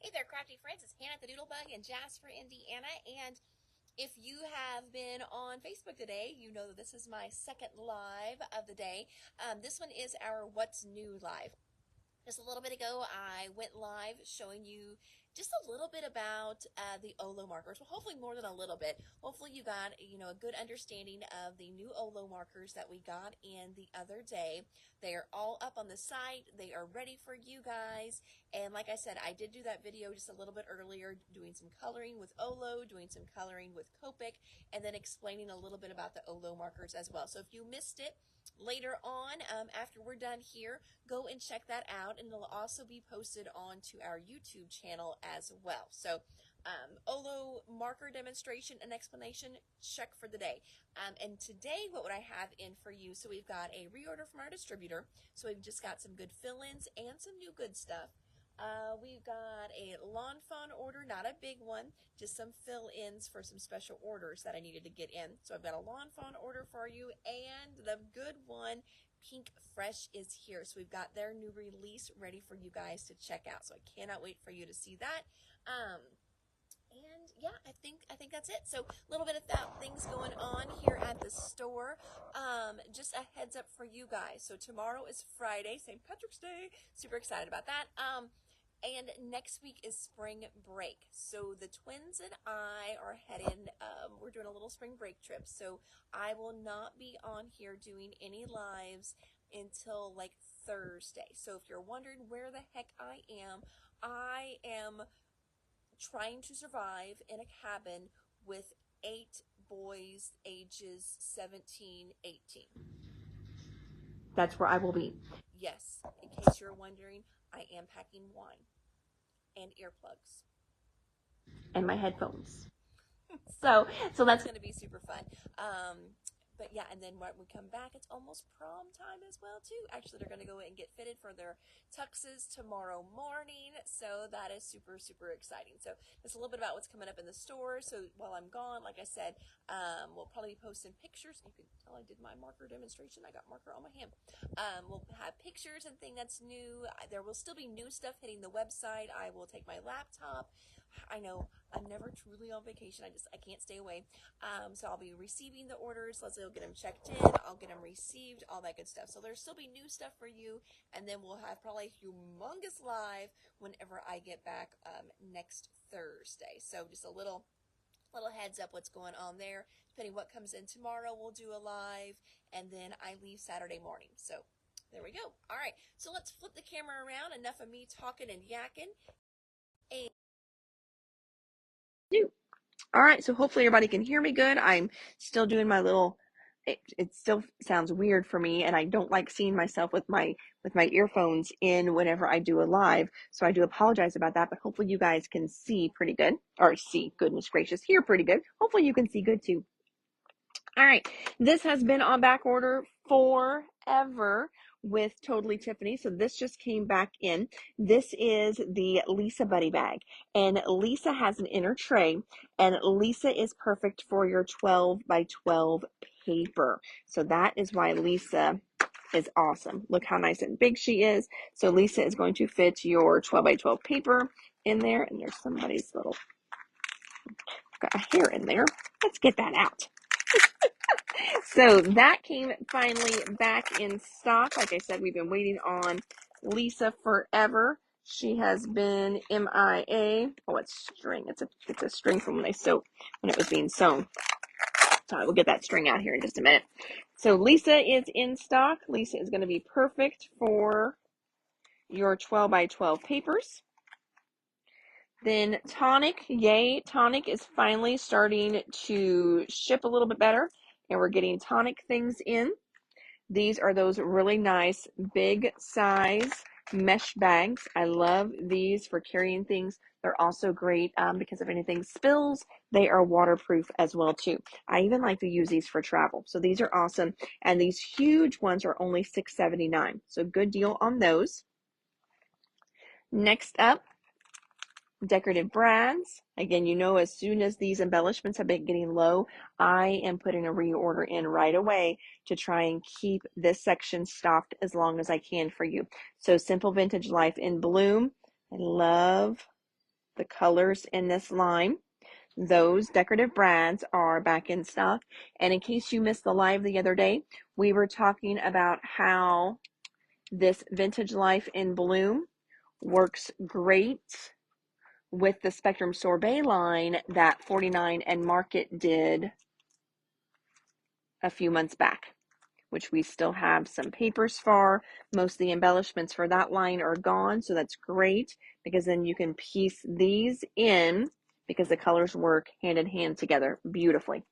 Hey there, crafty friends. It's Hannah the Doodlebug in Jasper, Indiana. And if you have been on Facebook today, you know that this is my second live of the day. This one is our What's New live. Just a little bit ago, I went live showing you just a little bit about the OLO markers. Well, hopefully more than a little bit. Hopefully you got, a good understanding of the new OLO markers that we got in the other day. They are all up on the site. They are ready for you guys. And like I said, I did do that video just a little bit earlier, doing some coloring with OLO, doing some coloring with Copic, and then explaining a little bit about the OLO markers as well. So if you missed it, later on, after we're done here, go and check that out, and it'll also be posted onto our YouTube channel as well. So OLO marker demonstration and explanation, check for the day. And today, what would I have in for you? So we've got a reorder from our distributor. So we've just got some good fill-ins and some new good stuff. We've got a Lawn Fawn order, not a big one, just some fill-ins for some special orders that I needed to get in. So I've got a Lawn Fawn order for you, and the good one, Pinkfresh, is here. So we've got their new release ready for you guys to check out. So I cannot wait for you to see that. And yeah, I think that's it. So a little bit of things going on here at the store. Just a heads up for you guys. So tomorrow is Friday, St. Patrick's Day. Super excited about that. And next week is spring break. So the twins and I are heading, we're doing a little spring break trip. So I will not be on here doing any lives until like Thursday. So if you're wondering where the heck I am trying to survive in a cabin with 8 boys ages 17, 18. That's where I will be. Yes, in case you're wondering, I am packing wine and earplugs and my headphones. So that's going to be super fun. But yeah, and then when we come back, it's almost prom time as well too. Actually, they're going to go and get fitted for their tuxes tomorrow morning. So that is super, super exciting. So just a little bit about what's coming up in the store. So while I'm gone, like I said, we'll probably be posting pictures. You can tell I did my marker demonstration. I got marker on my hand. We'll have pictures and things that's new. There will still be new stuff hitting the website. I will take my laptop. I know I'm never truly on vacation. I can't stay away. So I'll be receiving the orders. Leslie will get them checked in. I'll get them received, all that good stuff. So there'll still be new stuff for you. And then we'll have probably a humongous live whenever I get back next Thursday. So just a little heads up what's going on there. Depending what comes in tomorrow, we'll do a live. And then I leave Saturday morning. So there we go. All right. So let's flip the camera around. Enough of me talking and yakking. All right, so hopefully everybody can hear me good. I'm still doing my little, it still sounds weird for me, and I don't like seeing myself with my earphones in whenever I do a live, so I do apologize about that, but hopefully you guys can see pretty good, or see, goodness gracious, hear pretty good. Hopefully you can see good too. All right, this has been on back order forever with Totally Tiffany. So this just came back in. This is the Lisa Buddy Bag. And Lisa has an inner tray. And Lisa is perfect for your 12 by 12 paper. So that is why Lisa is awesome. Look how nice and big she is. So Lisa is going to fit your 12 by 12 paper in there. And there's somebody's little, got a hair in there. Let's get that out. So that came finally back in stock. Like I said, we've been waiting on Lisa forever. She has been MIA. Oh, it's string. It's a string from when it was being sewn. So I will get that string out here in just a minute. So Lisa is in stock. Lisa is going to be perfect for your 12 by 12 papers. Then Tonic, yay, Tonic is finally starting to ship a little bit better, and we're getting Tonic things in. These are those really nice big size mesh bags. I love these for carrying things. They're also great because if anything spills, they are waterproof as well too. I even like to use these for travel. So these are awesome. And these huge ones are only $6.79. So good deal on those. Next up, decorative brads. Again, as soon as these embellishments have been getting low, I am putting a reorder in right away to try and keep this section stocked as long as I can for you. So Simple Vintage Life in Bloom. I love the colors in this line. Those decorative brads are back in stock. And in case you missed the live the other day, we were talking about how this Vintage Life in Bloom works great with the Spectrum Sorbet line that 49 and Market did a few months back, which we still have some papers for. Most of the embellishments for that line are gone, so that's great because then you can piece these in because the colors work hand in hand together beautifully.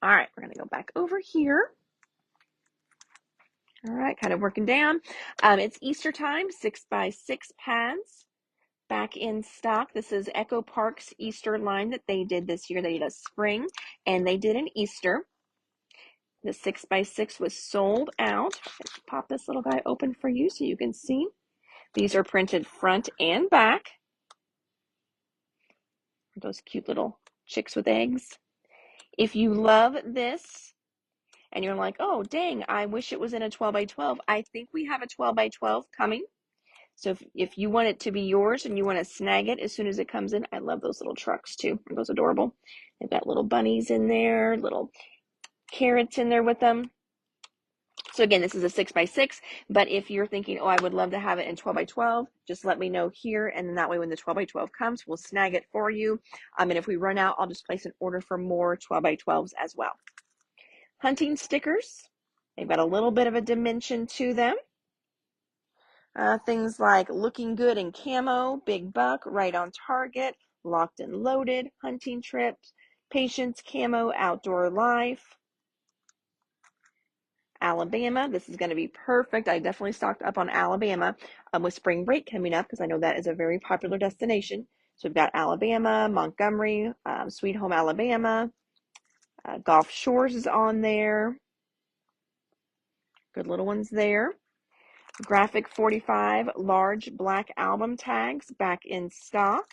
All right, we're going to go back over here. All right, kind of working down. It's Easter time, 6x6 pads back in stock. This is Echo Park's Easter line that they did this year. They did a spring and they did an Easter. The 6x6 was sold out. Let's pop this little guy open for you so you can see. These are printed front and back. Those cute little chicks with eggs. If you love this and you're like, oh, dang, I wish it was in a 12x12, I think we have a 12x12 coming. So if you want it to be yours and you want to snag it as soon as it comes in, I love those little trucks too. Aren't those adorable? They've got little bunnies in there, little carrots in there with them. So again, this is a 6x6, but if you're thinking, oh, I would love to have it in 12x12, just let me know here, and then that way when the 12x12 comes, we'll snag it for you. And if we run out, I'll just place an order for more 12x12s as well. Hunting stickers. They've got a little bit of a dimension to them. Things like looking good in camo, big buck, right on target, locked and loaded, hunting trips, patience, camo, outdoor life. Alabama, this is going to be perfect. I definitely stocked up on Alabama with spring break coming up because I know that is a very popular destination. So we've got Alabama, Montgomery, Sweet Home Alabama, Gulf Shores is on there. Good little ones there. Graphic 45 large black album tags back in stock.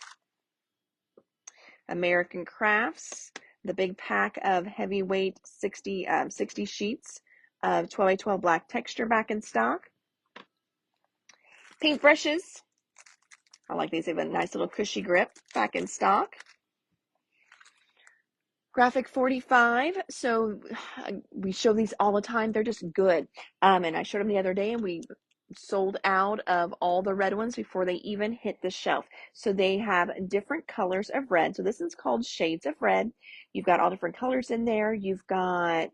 American Crafts, the big pack of heavyweight 60 sheets of 12x12 black texture back in stock. Pinkfreshes, I like these. They have a nice little cushy grip back in stock. Graphic 45, so we show these all the time. They're just good. And I showed them the other day and we sold out of all the red ones before they even hit the shelf. So they have different colors of red. So this is called Shades of Red. You've got all different colors in there. You've got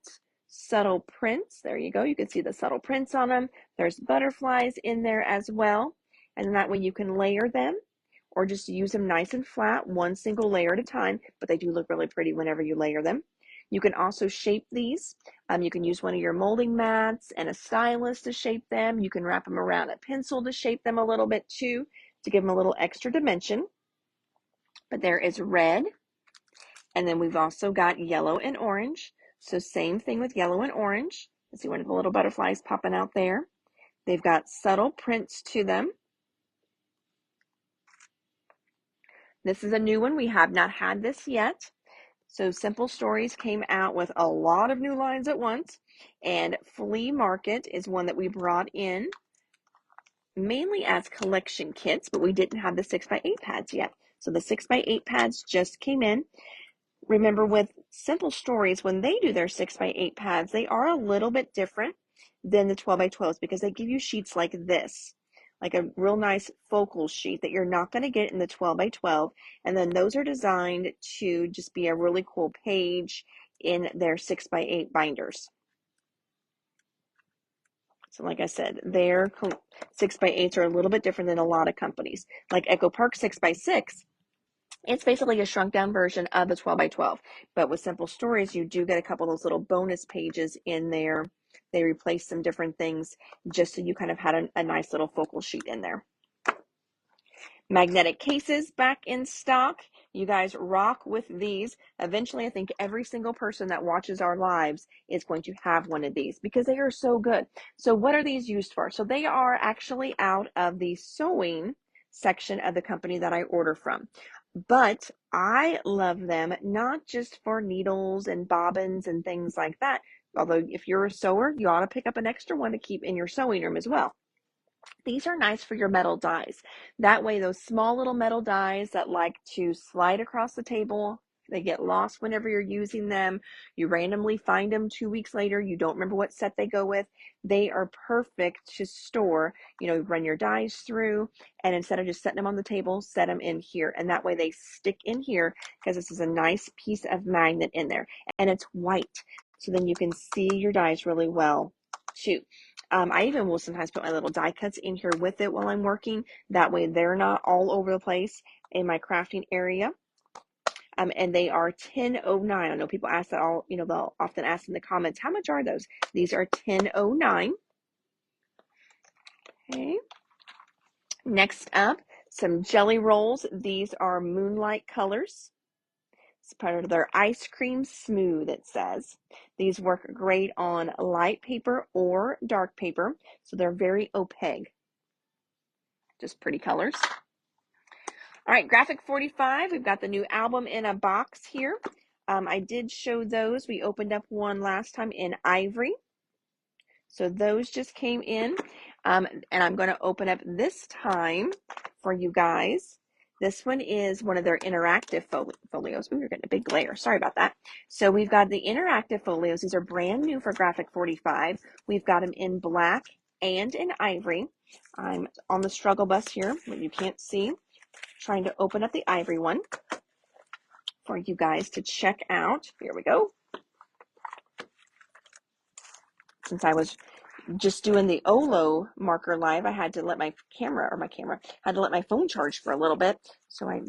subtle prints. There you go. You can see the subtle prints on them. There's butterflies in there as well. And that way you can layer them or just use them nice and flat, one single layer at a time, but they do look really pretty whenever you layer them. You can also shape these. You can use one of your molding mats and a stylus to shape them. You can wrap them around a pencil to shape them a little bit too, to give them a little extra dimension. But there is red, and then we've also got yellow and orange. So same thing with yellow and orange. You see one of the little butterflies popping out there. They've got subtle prints to them. This is a new one. We have not had this yet. So Simple Stories came out with a lot of new lines at once. And Flea Market is one that we brought in mainly as collection kits, but we didn't have the 6x8 pads yet. So the 6x8 pads just came in. Remember with Simple Stories, when they do their 6x8 pads, they are a little bit different than the 12x12s because they give you sheets like this, like a real nice focal sheet that you're not going to get in the 12x12. And then those are designed to just be a really cool page in their 6x8 binders. So like I said, their 6x8s are a little bit different than a lot of companies. Like Echo Park 6x6, it's basically a shrunk down version of the 12x12. But with Simple Stories, you do get a couple of those little bonus pages in there. They replace some different things just so you kind of had a nice little focal sheet in there. Magnetic cases back in stock. You guys rock with these. Eventually, I think every single person that watches our lives is going to have one of these because they are so good. So what are these used for? So they are actually out of the sewing section of the company that I order from. But I love them not just for needles and bobbins and things like that. Although if you're a sewer, you ought to pick up an extra one to keep in your sewing room as well. These are nice for your metal dies. That way, those small little metal dies that like to slide across the table, they get lost whenever you're using them. You randomly find them 2 weeks later. You don't remember what set they go with. They are perfect to store, run your dies through. And instead of just setting them on the table, set them in here. And that way they stick in here because this is a nice piece of magnet in there. And it's white. So then you can see your dies really well too. I even will sometimes put my little die cuts in here with it while I'm working. That way they're not all over the place in my crafting area. And they are 10.09. I know people ask that all, they'll often ask in the comments, how much are those? These are 10.09. Okay. Next up, some jelly rolls. These are Moonlight colors. It's part of their ice cream smooth, it says. These work great on light paper or dark paper, so they're very opaque. Just pretty colors. All right, Graphic 45, we've got the new album in a box here. I did show those. We opened up one last time in ivory. So those just came in. And I'm going to open up this time for you guys. This one is one of their interactive folios. Ooh, we're getting a big glare. Sorry about that. So we've got the interactive folios. These are brand new for Graphic 45. We've got them in black and in ivory. I'm on the struggle bus here, but you can't see. Trying to open up the ivory one for you guys to check out. Here we go. Since I was just doing the Olo marker live, I had to let my had to let my phone charge for a little bit. So I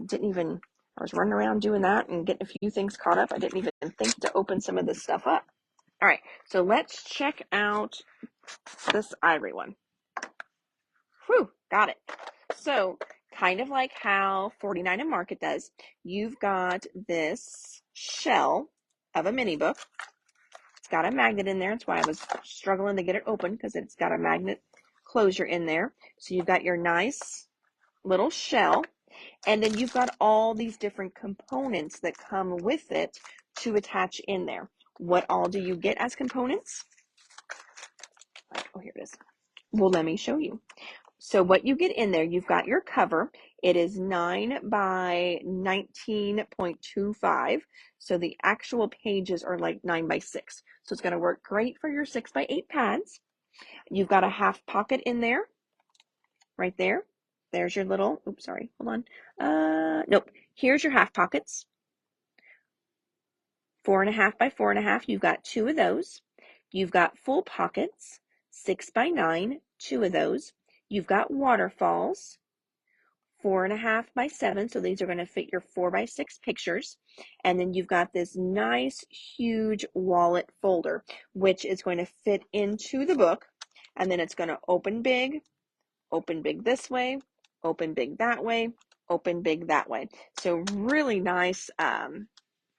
was running around doing that and getting a few things caught up. I didn't even think to open some of this stuff up. All right, so let's check out this ivory one. Whew, got it. So kind of like how 49 and Market does, you've got this shell of a mini book. It's got a magnet in there. That's why I was struggling to get it open, because it's got a magnet closure in there. So you've got your nice little shell, and then you've got all these different components that come with it to attach in there. What all do you get as components? Oh, here it is. Well, let me show you. So what you get in there, you've got your cover. It is 9 by 19.25. So the actual pages are like 9 by 6. So it's going to work great for your 6 by 8 pads. You've got a half pocket in there, right there. There's your little, oops, sorry, hold on. Nope, here's your half pockets. 4.5 by 4.5. You've got 2 of those. You've got full pockets, 6 by 9, 2 of those. You've got waterfalls, 4.5 by 7. So these are going to fit your 4 by 6 pictures. And then you've got this nice, huge wallet folder, which is going to fit into the book. And then it's going to open big this way, open big that way, open big that way. So really nice,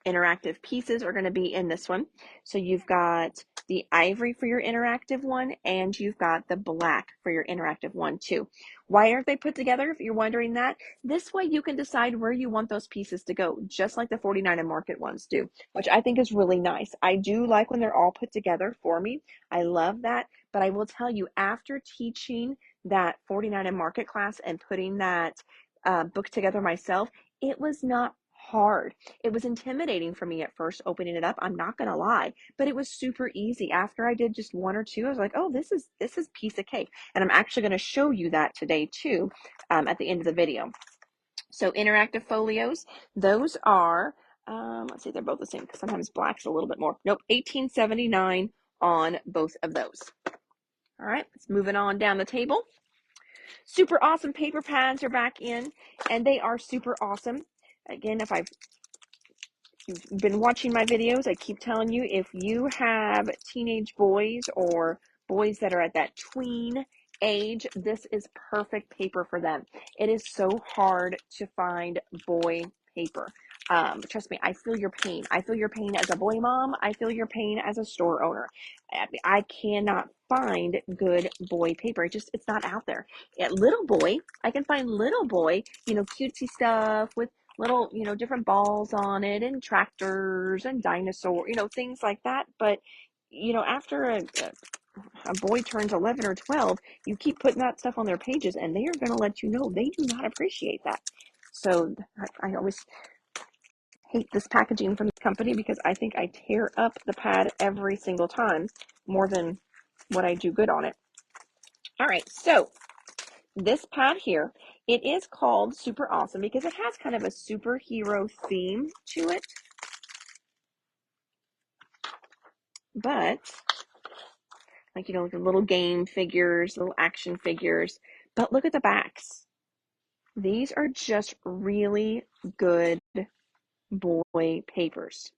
interactive pieces are going to be in this one. So you've got the ivory for your interactive one, and you've got the black for your interactive one too. Why aren't they put together, if you're wondering that? This way you can decide where you want those pieces to go, just like the 49 and Market ones do, which I think is really nice. I do like when they're all put together for me. I love that. But I will tell you, after teaching that 49 and Market class and putting that book together myself, it was not hard. It was intimidating for me at first opening it up, I'm not gonna lie, but it was super easy. After I did just 1 or 2, I was like, oh, this is piece of cake. And I'm actually going to show you that today too, at the end of the video. So interactive folios, those are let's see, they're both the same, because sometimes black's a little bit more. Nope, $18.79 on both of those. All right, let's moving on down the table. Super awesome paper pads are back in, and they are super awesome. Again, if you've been watching my videos, I keep telling you, if you have teenage boys or boys that are at that tween age, this is perfect paper for them. It is so hard to find boy paper. Trust me, I feel your pain. I feel your pain as a boy mom. I feel your pain as a store owner. I cannot find good boy paper. It's not out there. At little boy, I can find little boy, cutesy stuff with little, different balls on it, and tractors and dinosaur, things like that. But, after a boy turns 11 or 12, you keep putting that stuff on their pages and they are going to let you know they do not appreciate that. So I always hate this packaging from this company because I think I tear up the pad every single time more than what I do good on it. All right, so this pad here, it is called Super Awesome because it has kind of a superhero theme to it. But, like, the little game figures, little action figures. But look at the backs. These are just really good boy papers.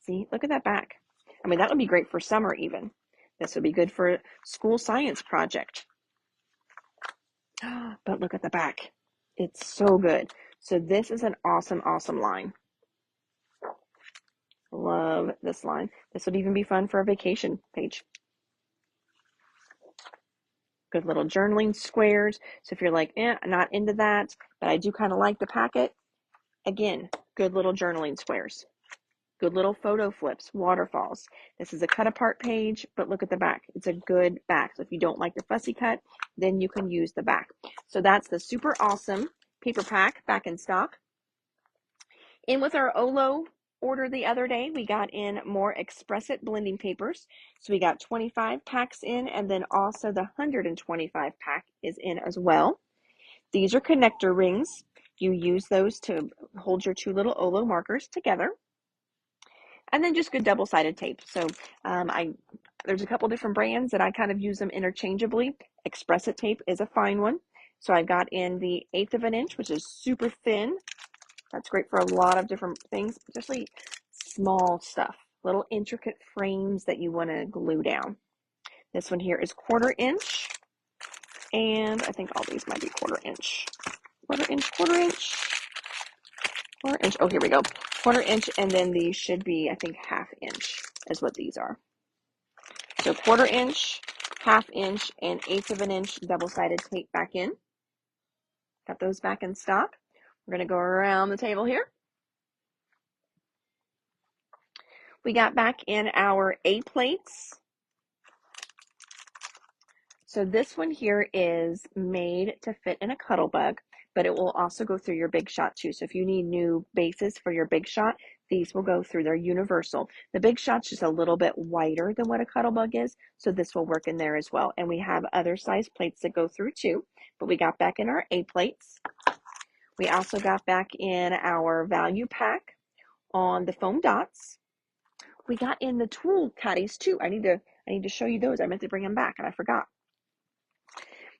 See, look at that back. I mean, that would be great for summer even. This would be good for a school science project. But look at the back. It's so good. So this is an awesome, awesome line. Love this line. This would even be fun for a vacation page. Good little journaling squares. So if you're like, not into that, but I do kind of like the packet, again, good little journaling squares. Good little photo flips, waterfalls. This is a cut apart page, but look at the back. It's a good back. So if you don't like the fussy cut, then you can use the back. So that's the Super Awesome paper pack back in stock. In with our Olo order the other day, we got in more Express It blending papers. So we got 25 packs in, and then also the 125 pack is in as well. These are connector rings. You use those to hold your two little Olo markers together. And then just good double-sided tape. So there's a couple different brands that I kind of use them interchangeably. Express It tape is a fine one. So I've got in the 1/8 of an inch, which is super thin. That's great for a lot of different things, especially small stuff, little intricate frames that you want to glue down. This one here is 1/4 inch, and I think all these might be 1/4 inch. 1/4 inch, 1/4 inch, 1/4 inch. Oh, here we go. 1/4 inch, and then these should be, I think, 1/2 inch is what these are. So 1/4 inch, 1/2 inch, and 1/8 of an inch double-sided tape back in. Got those back in stock. We're going to go around the table here. We got back in our A plates. So this one here is made to fit in a cuddle bug, but it will also go through your Big Shot too. So if you need new bases for your Big Shot, these will go through. They're universal. The Big Shot's just a little bit wider than what a cuddle bug is, so this will work in there as well. And we have other size plates that go through too, but we got back in our A plates. We also got back in our value pack on the foam dots. We got in the tool caddies too. I need to show you those. I meant to bring them back and I forgot.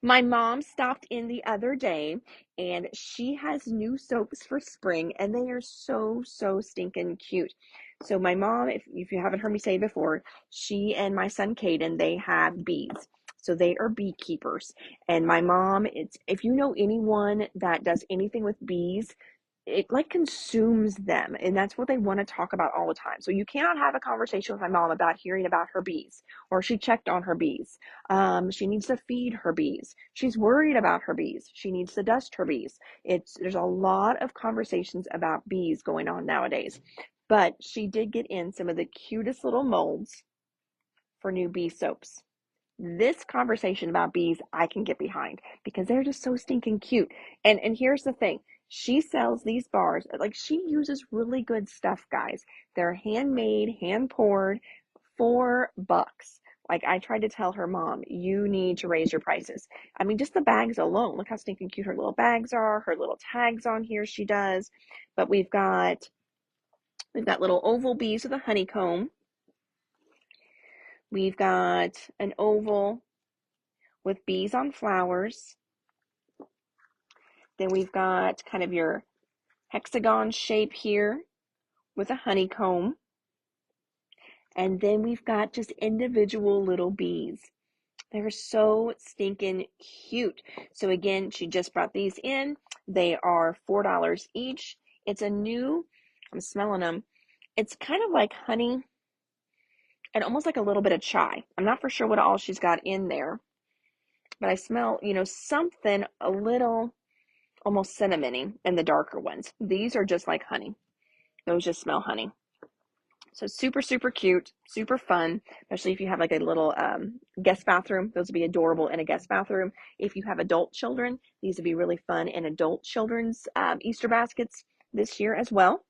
My mom stopped in the other day and she has new soaps for spring and they are so, so stinking cute. So my mom, if you haven't heard me say before, she and my son Caden, they have bees. So they are beekeepers. And my mom, if you know anyone that does anything with bees, it like consumes them, and that's what they want to talk about all the time. So you cannot have a conversation with my mom about hearing about her bees, or she checked on her bees. She needs to feed her bees. She's worried about her bees. She needs to dust her bees. There's a lot of conversations about bees going on nowadays. But she did get in some of the cutest little molds for new bee soaps. This conversation about bees I can get behind because they're just so stinking cute. And here's the thing. She sells these bars, like she uses really good stuff, guys. They're handmade, hand poured, $4. Like I tried to tell her mom, you need to raise your prices. I mean, just the bags alone. Look how stinking cute her little bags are. Her little tags on here she does. But we've got little oval bees with a honeycomb. We've got an oval with bees on flowers. Then we've got kind of your hexagon shape here with a honeycomb. And then we've got just individual little bees. They're so stinking cute. So again, she just brought these in. They are $4 each. It's a new, I'm smelling them. It's kind of like honey and almost like a little bit of chai. I'm not for sure what all she's got in there, but I smell, something a little almost cinnamony in the darker ones. These are just like honey. Those just smell honey. So super, super cute, super fun, especially if you have like a little guest bathroom. Those would be adorable in a guest bathroom. If you have adult children, these would be really fun in adult children's Easter baskets this year as well.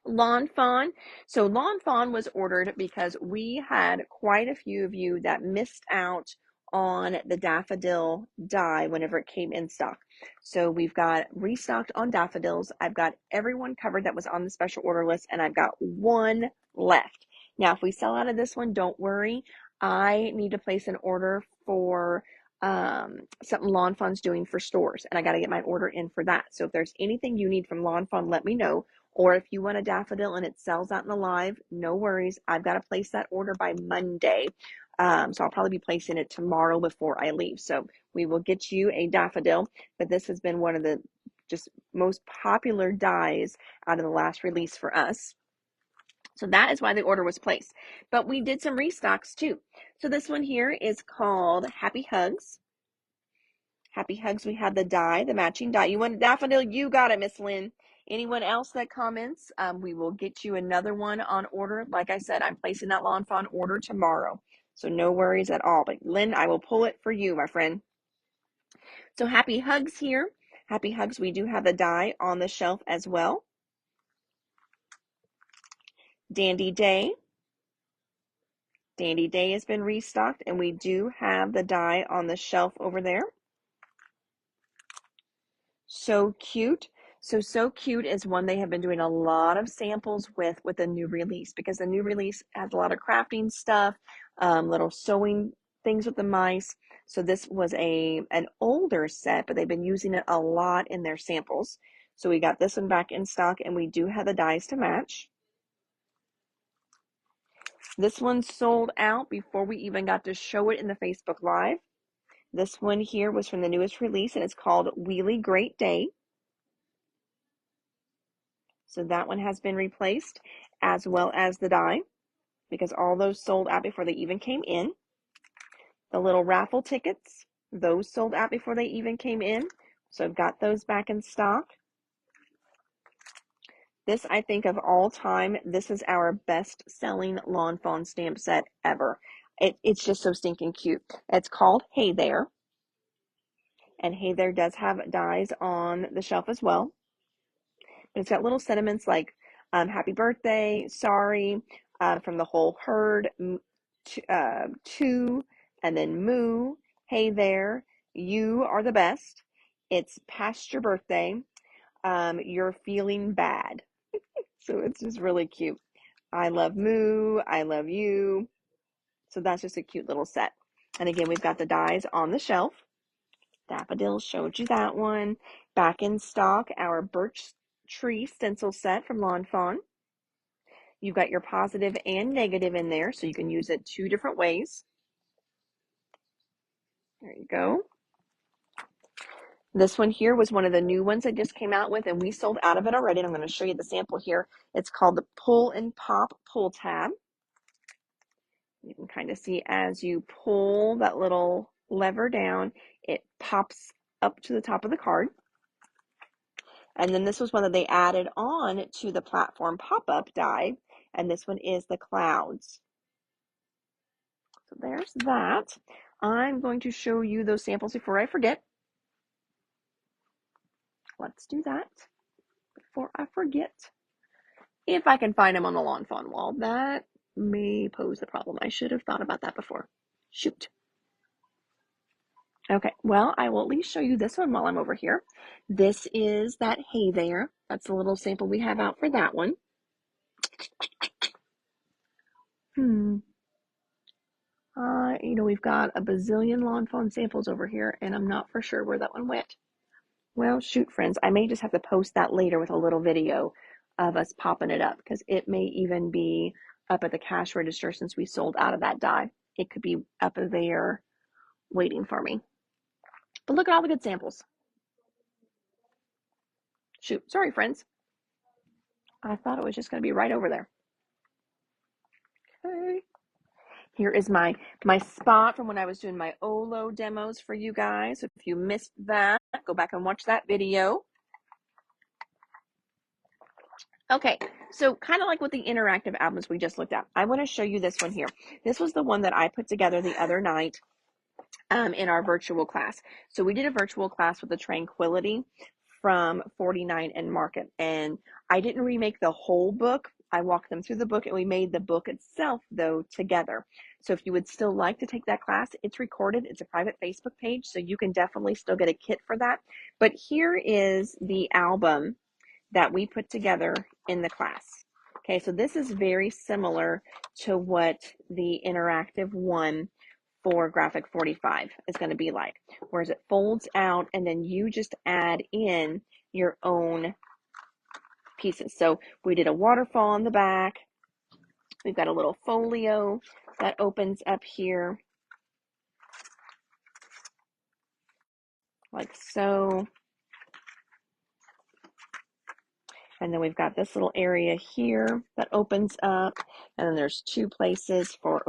Lawn Fawn. So Lawn Fawn was ordered because we had quite a few of you that missed out on the daffodil dye whenever it came in stock. So we've got restocked on daffodils. I've got everyone covered that was on the special order list, and I've got one left. Now, if we sell out of this one, don't worry. I need to place an order for something Lawn Fawn's doing for stores, and I got to get my order in for that. So if there's anything you need from Lawn Fawn, let me know. Or if you want a daffodil and it sells out in the live, no worries. I've got to place that order by Monday. So I'll probably be placing it tomorrow before I leave. So we will get you a daffodil, but this has been one of the just most popular dyes out of the last release for us. So that is why the order was placed. But we did some restocks too. So this one here is called Happy Hugs. Happy Hugs, we have the dye, the matching dye. You want a daffodil? You got it, Miss Lynn. Anyone else that comments, we will get you another one on order. Like I said, I'm placing that Lawn Fawn order tomorrow. So no worries at all. But Lynn, I will pull it for you, my friend. So Happy Hugs here. Happy Hugs, we do have the dye on the shelf as well. Dandy Day. Dandy Day has been restocked, and we do have the dye on the shelf over there. So Cute. So Cute is one they have been doing a lot of samples with the new release, because the new release has a lot of crafting stuff, little sewing things with the mice. So this was an older set, but they've been using it a lot in their samples. So we got this one back in stock, and we do have the dyes to match. This one sold out before we even got to show it in the Facebook Live. This one here was from the newest release, and it's called Wheelie Great Day. So that one has been replaced, as well as the dye, because all those sold out before they even came in. The little raffle tickets, those sold out before they even came in. So I've got those back in stock. This, I think, of all time, this is our best selling Lawn Fawn stamp set ever. It's just so stinking cute. It's called Hey There. And Hey There does have dyes on the shelf as well. It's got little sentiments like happy birthday, sorry, from the whole herd, to, and then moo, hey there, you are the best. It's past your birthday, you're feeling bad. So it's just really cute. I love moo, I love you. So that's just a cute little set. And again, we've got the dyes on the shelf. Daffodils, showed you that one. Back in stock, our birch tree stencil set from Lawn Fawn. You've got your positive and negative in there, so you can use it two different ways. There you go. This one here was one of the new ones I just came out with, and we sold out of it already. And I'm going to show you the sample here. It's called the Pull and Pop Pull Tab. You can kind of see as you pull that little lever down, it pops up to the top of the card. And then this was one that they added on to the platform pop-up die, and this one is the clouds. So there's that. I'm going to show you those samples before I forget. Let's do that before I forget. If I can find them on the Lawn Fawn wall, that may pose a problem. I should have thought about that before. Shoot. Okay, well, I will at least show you this one while I'm over here. This is that Hey There. That's the little sample we have out for that one. We've got a bazillion Lawn Fawn samples over here, and I'm not for sure where that one went. Well, shoot, friends, I may just have to post that later with a little video of us popping it up, because it may even be up at the cash register since we sold out of that die. It could be up there waiting for me. But look at all the good samples. Shoot, sorry, friends. I thought it was just going to be right over there. Okay. Here is my spot from when I was doing my Olo demos for you guys. If you missed that, go back and watch that video. Okay, So kind of like with the interactive albums we just looked at, I want to show you this one here. This was the one that I put together the other night in our virtual class. So we did a virtual class with the Tranquility from 49 and Market. And I didn't remake the whole book. I walked them through the book and we made the book itself, though, together. So if you would still like to take that class, it's recorded. It's a private Facebook page, so you can definitely still get a kit for that. But here is the album that we put together in the class. Okay, so this is very similar to what the interactive one for graphic 45 is going to be like, whereas it folds out and then you just add in your own pieces. So we did a waterfall on the back. We've got a little folio that opens up here like so. And then we've got this little area here that opens up, and then there's two places for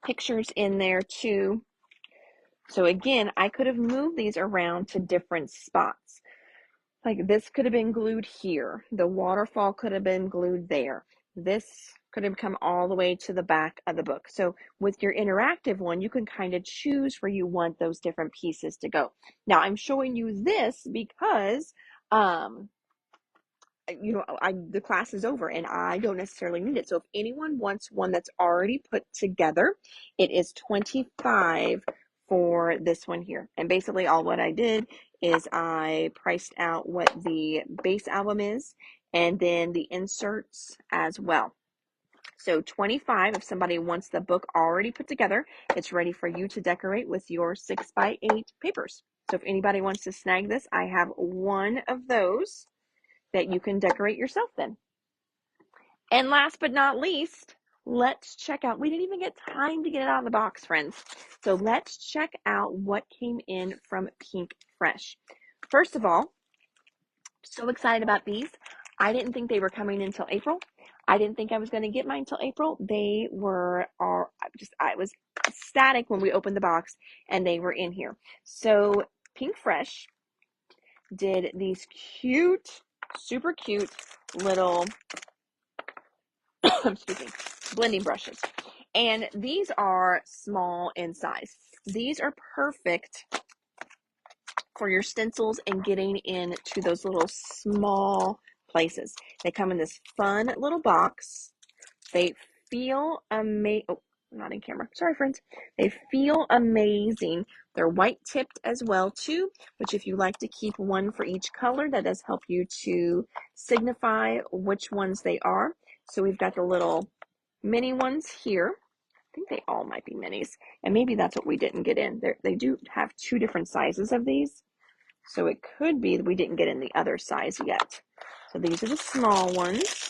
pictures in there too. So again, I could have moved these around to different spots. Like this could have been glued here. The waterfall could have been glued there. This could have come all the way to the back of the book. So with your interactive one, you can kind of choose where you want those different pieces to go. Now I'm showing you this because the class is over and I don't necessarily need it. So if anyone wants one that's already put together, it is $25 for this one here. And basically all what I did is I priced out what the base album is and then the inserts as well. So $25 if somebody wants the book already put together. It's ready for you to decorate with your 6x8 papers. So if anybody wants to snag this, I have one of those that you can decorate yourself then. And last but not least, let's check out, we didn't even get time to get it out of the box, friends. So let's check out what came in from Pinkfresh. First of all, so excited about these. I didn't think they were coming until April. I didn't think I was going to get mine until April. They were, I was ecstatic when we opened the box and they were in here. So Pinkfresh did these cute, super cute little excuse me, blending brushes. And these are small in size. These are perfect for your stencils and getting into those little small places. They come in this fun little box. They feel amazing. Oh, not in camera. Sorry, friends. They feel amazing. They're white tipped as well too, which if you like to keep one for each color, that does help you to signify which ones they are. So we've got the little mini ones here. I think they all might be minis, and maybe that's what we didn't get in. They do have two different sizes of these, so it could be that we didn't get in the other size yet. So these are the small ones.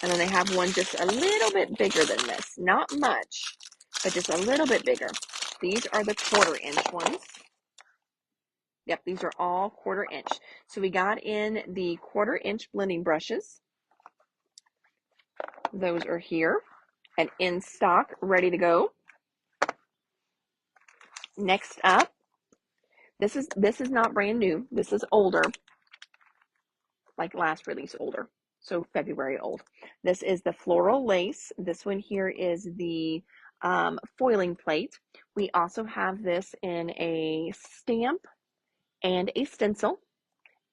And then they have one just a little bit bigger than this. Not much, but just a little bit bigger. These are the 1/4 inch ones. Yep, these are all 1/4 inch. So we got in the 1/4 inch blending brushes. Those are here and in stock, ready to go. Next up, this is not brand new. This is older, like last release older. So February old. This is the floral lace. This one here is the foiling plate. We also have this in a stamp and a stencil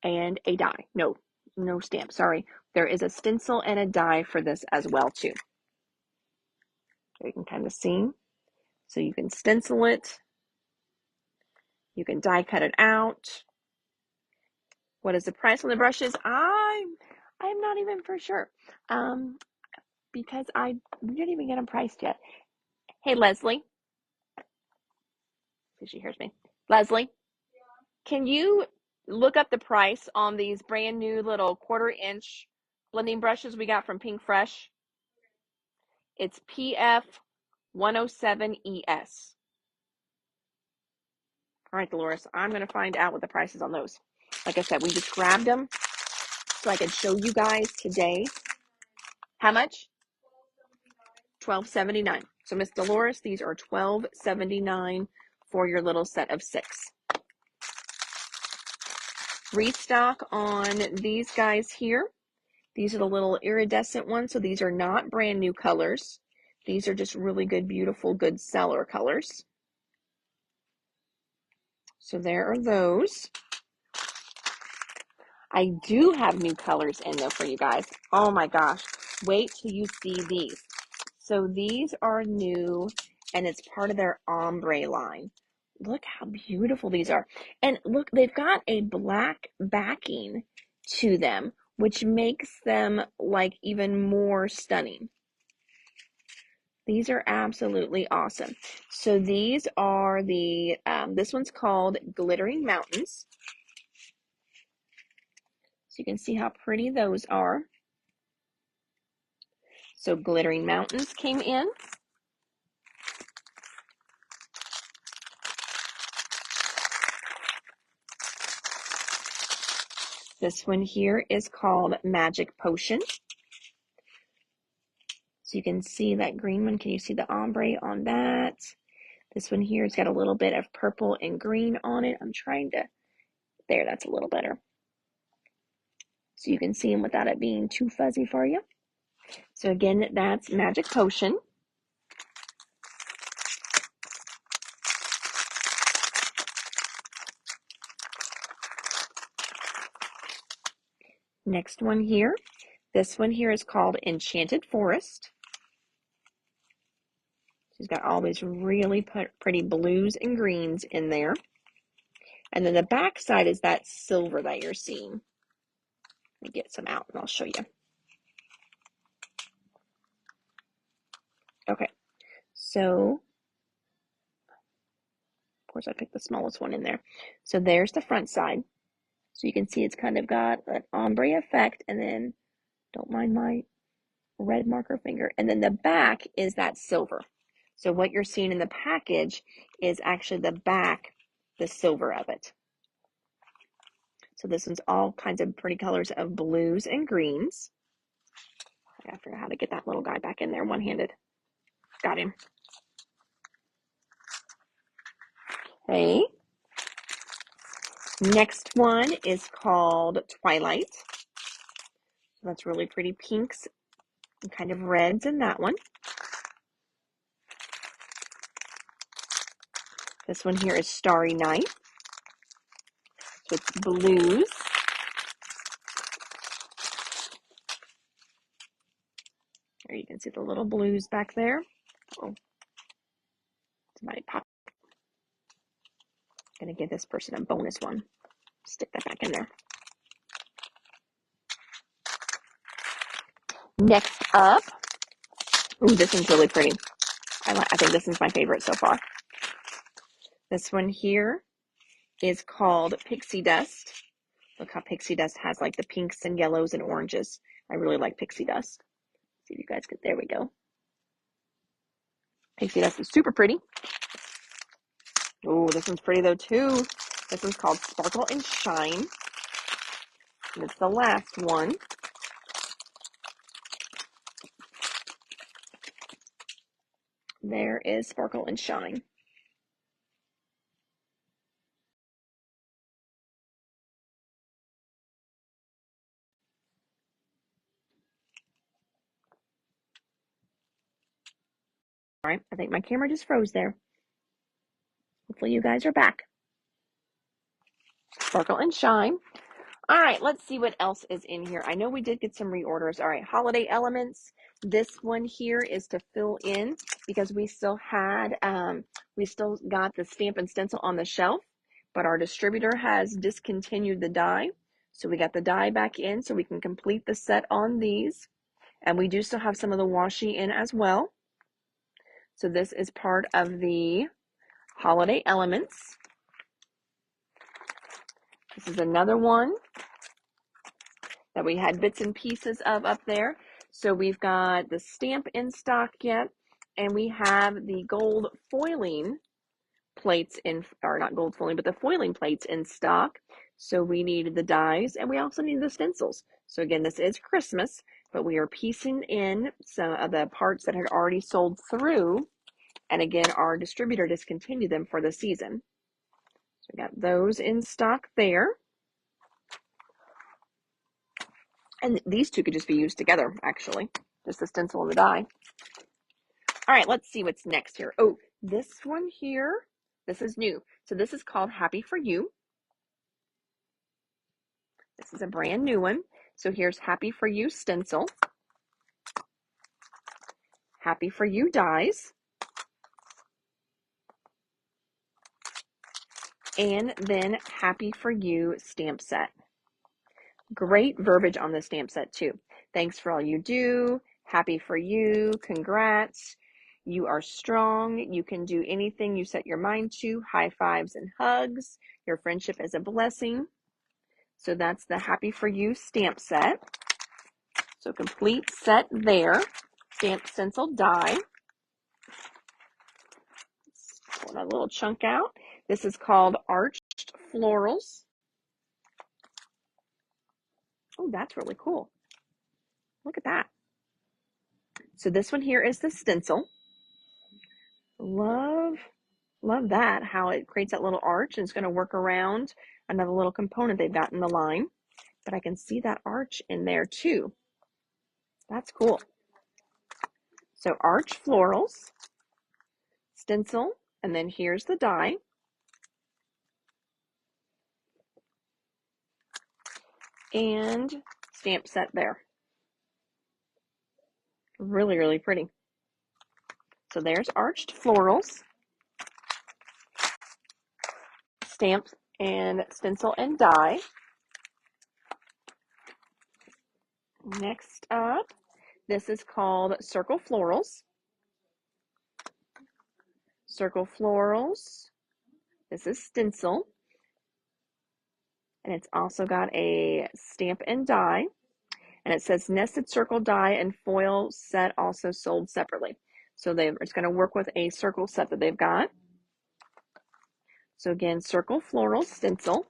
and a die. No stamp, sorry. There is a stencil and a die for this as well too. So you can kind of see. So you can stencil it. You can die cut it out. What is the price on the brushes? I'm not even for sure. Because we didn't even get them priced yet. Hey, Leslie. See if she hears me. Leslie, can you look up the price on these brand new little 1/4 inch blending brushes we got from Pinkfresh? It's PF 107ES. All right, Dolores, I'm going to find out what the price is on those. Like I said, we just grabbed them so I could show you guys today. How much? $12.79. So Miss Dolores, these are $12.79 for your little set of 6. Restock on these guys here. These are the little iridescent ones, so these are not brand new colors. These are just really good, beautiful, good seller colors. So there are those. I do have new colors in though for you guys. Oh my gosh. Wait till you see these. So these are new and it's part of their ombre line. Look how beautiful these are. And look, they've got a black backing to them, which makes them like even more stunning. These are absolutely awesome. So these are the, this one's called Glittering Mountains. So you can see how pretty those are. So Glittering Mountains came in. This one here is called Magic Potion. So you can see that green one. Can you see the ombre on that? This one here has got a little bit of purple and green on it. I'm trying to, there, that's a little better. So you can see them without it being too fuzzy for you. So again, that's Magic Potion. Next one here. This one here is called Enchanted Forest. She's got all these really pretty blues and greens in there. And then the back side is that silver that you're seeing. Let me get some out and I'll show you. Okay, so of course I picked the smallest one in there. So there's the front side. So you can see it's kind of got an ombre effect, and then don't mind my red marker finger. And then the back is that silver. So what you're seeing in the package is actually the back, the silver of it. So this one's all kinds of pretty colors of blues and greens. I gotta figure out how to get that little guy back in there one-handed. Got him. Okay. Next one is called Twilight. That's really pretty pinks and kind of reds in that one. This one here is Starry Night. So it's blues. There you can see the little blues back there. Oh, somebody popped. Gonna give this person a bonus one. Stick that back in there. Next up, ooh, this one's really pretty. I think this one's my favorite so far. This one here is called Pixie Dust. Look how Pixie Dust has like the pinks and yellows and oranges. I really like Pixie Dust. See if you guys there we go. Pixie Dust is super pretty. Oh, this one's pretty though too. This one's called Sparkle and Shine. And it's the last one. There is Sparkle and Shine. All right, I think my camera just froze there. Hopefully you guys are back. Sparkle and Shine. All right, let's see what else is in here. I know we did get some reorders. All right, Holiday Elements. This one here is to fill in because we still got the stamp and stencil on the shelf, but our distributor has discontinued the die. So we got the die back in so we can complete the set on these. And we do still have some of the washi in as well. So this is part of the Holiday Elements. This is another one that we had bits and pieces of up there. So we've got the stamp in stock yet, and we have the gold foiling plates in, or not gold foiling, but the foiling plates in stock. So we needed the dies, and we also need the stencils. So again, this is Christmas, but we are piecing in some of the parts that had already sold through. And again, our distributor discontinued them for the season. So we got those in stock there. And these two could just be used together, actually. Just the stencil and the die. All right, let's see what's next here. Oh, this one here, this is new. So this is called Happy For You. This is a brand new one. So here's Happy For You stencil. Happy For You dies. And then Happy For You stamp set. Great verbiage on the stamp set too. Thanks for all you do. Happy for you. Congrats. You are strong. You can do anything you set your mind to. High fives and hugs. Your friendship is a blessing. So that's the Happy For You stamp set. So complete set there. Stamp, stencil, die. Pull that little chunk out. This is called Arched Florals. Oh, that's really cool. Look at that. So this one here is the stencil. Love that, how it creates that little arch and it's going to work around another little component they've got in the line. But I can see that arch in there too. That's cool. So arch florals, stencil, and then here's the die. And stamp set there. Really, really pretty. So there's arched florals, stamp and stencil and die. Next up, this is called Circle Florals. Circle Florals. This is stencil. And it's also got a stamp and die. And it says nested circle die and foil set also sold separately. So it's going to work with a circle set that they've got. So again, circle floral stencil.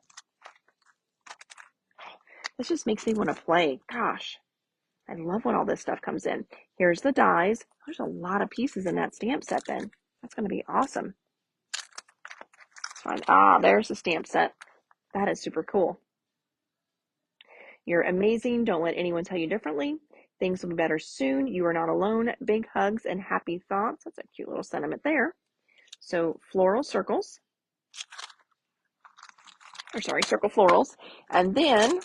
This just makes me want to play. Gosh, I love when all this stuff comes in. Here's the dies. There's a lot of pieces in that stamp set then. That's going to be awesome. There's the stamp set. That is super cool. You're amazing. Don't let anyone tell you differently. Things will be better soon. You are not alone. Big hugs and happy thoughts. That's a cute little sentiment there. So floral circles. Circle florals. And then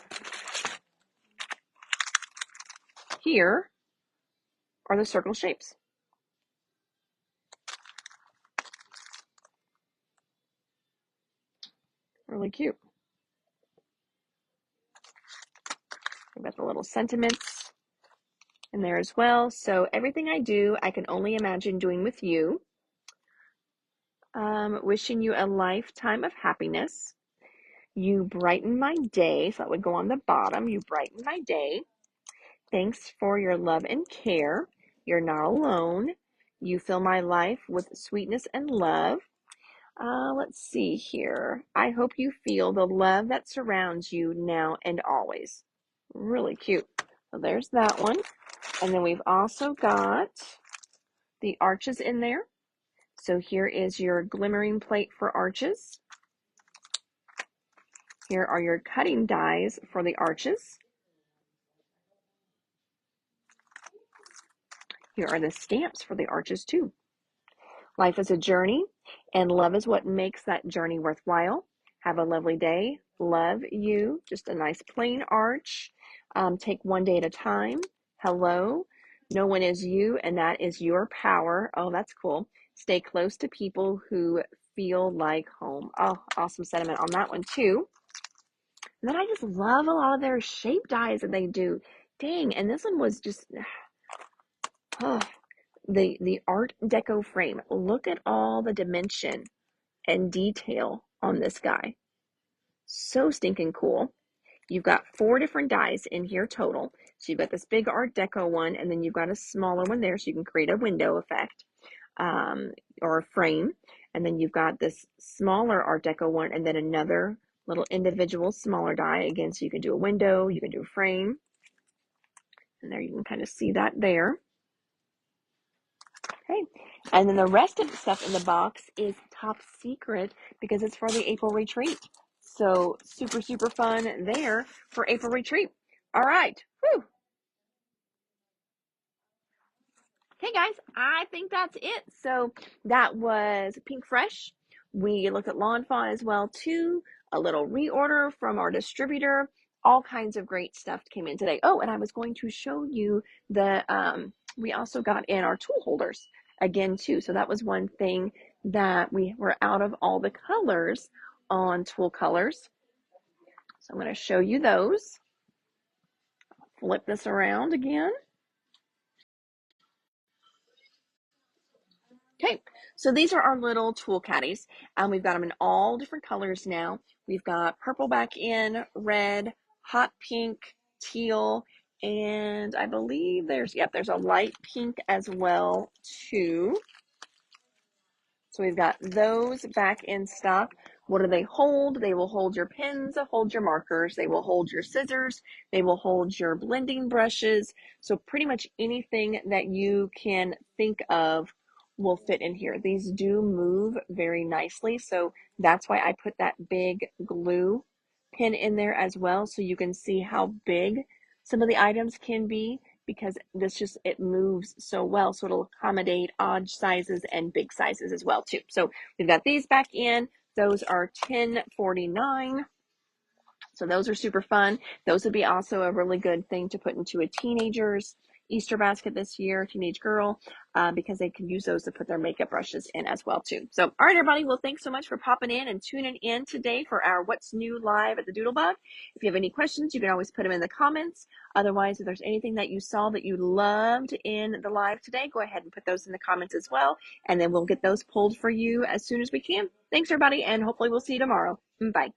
here are the circle shapes. Really cute. We've got the little sentiments in there as well. So everything I do, I can only imagine doing with you. Wishing you a lifetime of happiness. You brighten my day. So that would go on the bottom. You brighten my day. Thanks for your love and care. You're not alone. You fill my life with sweetness and love. Let's see here. I hope you feel the love that surrounds you now and always. Really cute. So there's that one. And then we've also got the arches in there. So here is your glimmering plate for arches. Here are your cutting dies for the arches. Here are the stamps for the arches too. Life is a journey, and love is what makes that journey worthwhile. Have a lovely day. Love you. Just a nice plain arch. Take one day at a time. Hello. No one is you, and that is your power. Oh, that's cool. Stay close to people who feel like home. Oh, awesome sentiment on that one too. And then I just love a lot of their shape dies that they do. Dang, and this one was just... Oh, the Art Deco frame. Look at all the dimension and detail on this guy. So stinking cool. You've got 4 different dies in here total. So you've got this big Art Deco one, and then you've got a smaller one there so you can create a window effect or a frame. And then you've got this smaller Art Deco one, and then another little individual smaller die. Again, so you can do a window, you can do a frame. And there you can kind of see that there. Okay, and then the rest of the stuff in the box is top secret because it's for the April retreat. So super, super fun there for April retreat. All right. Whew. Okay, guys, I think that's it. So that was Pinkfresh. We looked at Lawn Fawn as well too. A little reorder from our distributor. All kinds of great stuff came in today. Oh, and I was going to show you the we also got in our tool holders again too. So that was one thing that we were out of all the colors on tool colors. So I'm going to show you those. Flip this around again. Okay, so these are our little tool caddies. We've got them in all different colors now. We've got purple back in, red, hot pink, teal, and I believe there's a light pink as well too. So we've got those back in stock. What do they hold? They will hold your pens, hold your markers, they will hold your scissors, they will hold your blending brushes. So pretty much anything that you can think of will fit in here. These do move very nicely, so that's why I put that big glue pin in there as well, so you can see how big some of the items can be, because it moves so well, so it'll accommodate odd sizes and big sizes as well too. So we've got these back in. Those are $10.49. So those are super fun. Those would be also a really good thing to put into a teenager's Easter basket this year, teenage girl, because they can use those to put their makeup brushes in as well too. So, all right, everybody. Well, thanks so much for popping in and tuning in today for our What's New Live at the Doodlebug. If you have any questions, you can always put them in the comments. Otherwise, if there's anything that you saw that you loved in the live today, go ahead and put those in the comments as well. And then we'll get those pulled for you as soon as we can. Thanks, everybody, and hopefully we'll see you tomorrow. Bye.